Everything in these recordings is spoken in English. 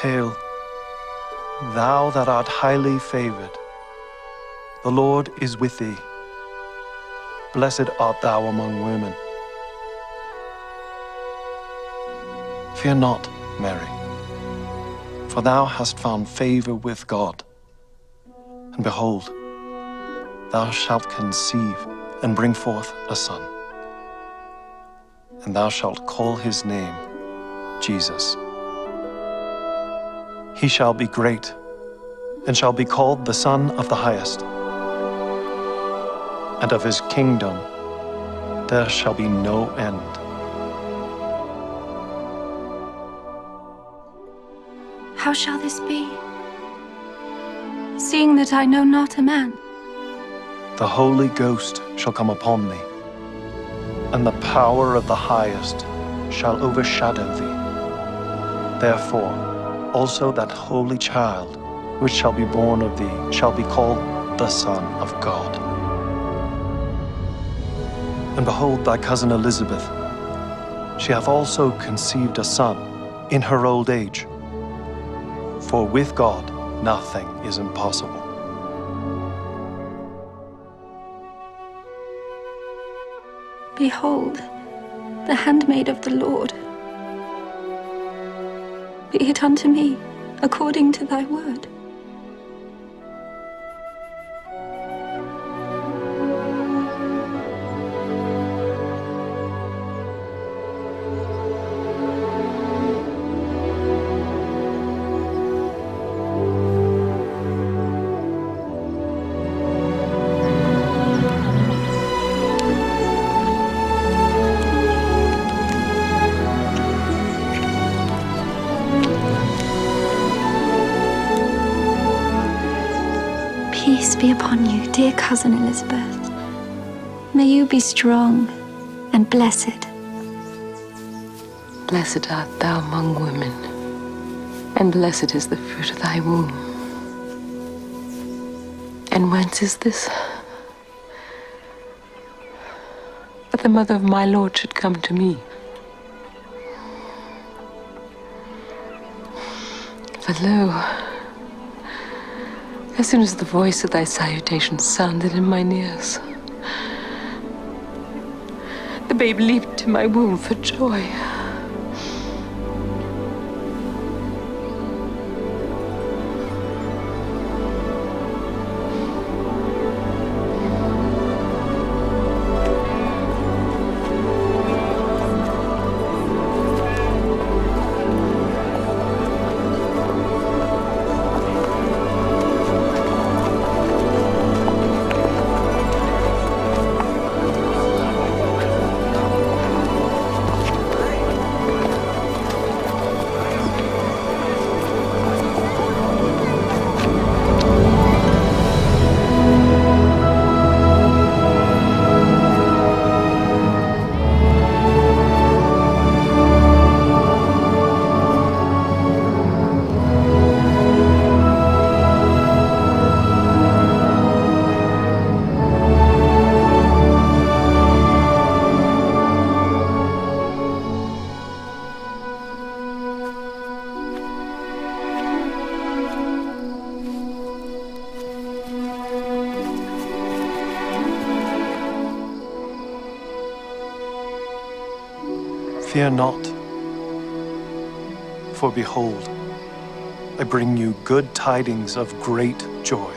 Hail, thou that art highly favored. The Lord is with thee. Blessed art thou among women. Fear not, Mary, for thou hast found favor with God. And behold, thou shalt conceive and bring forth a son. And thou shalt call his name Jesus. He shall be great, and shall be called the Son of the Highest. And of his kingdom there shall be no end. How shall this be, seeing that I know not a man? The Holy Ghost shall come upon thee, and the power of the Highest shall overshadow thee. Therefore, also that holy child which shall be born of thee shall be called the Son of God. And behold, thy cousin Elizabeth, she hath also conceived a son in her old age. For with God nothing is impossible. Behold, the handmaid of the Lord. Be it unto me according to thy word. Peace be upon you, dear cousin Elizabeth. May you be strong and blessed. Blessed art thou among women, and blessed is the fruit of thy womb. And whence is this? That the mother of my Lord should come to me. For lo, as soon as the voice of thy salutation sounded in mine ears, the babe leaped in my womb for joy. Fear not, for behold, I bring you good tidings of great joy,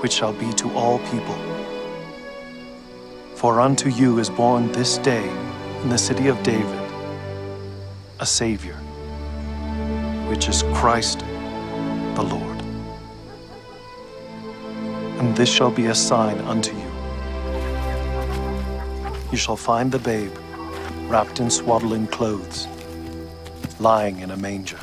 which shall be to all people. For unto you is born this day in the city of David a Savior, which is Christ the Lord. And this shall be a sign unto you. You shall find the babe wrapped in swaddling clothes, lying in a manger.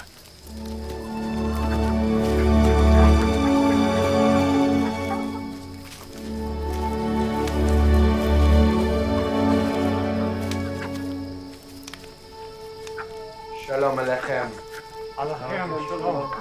Shalom Alechem. Alechem shalom.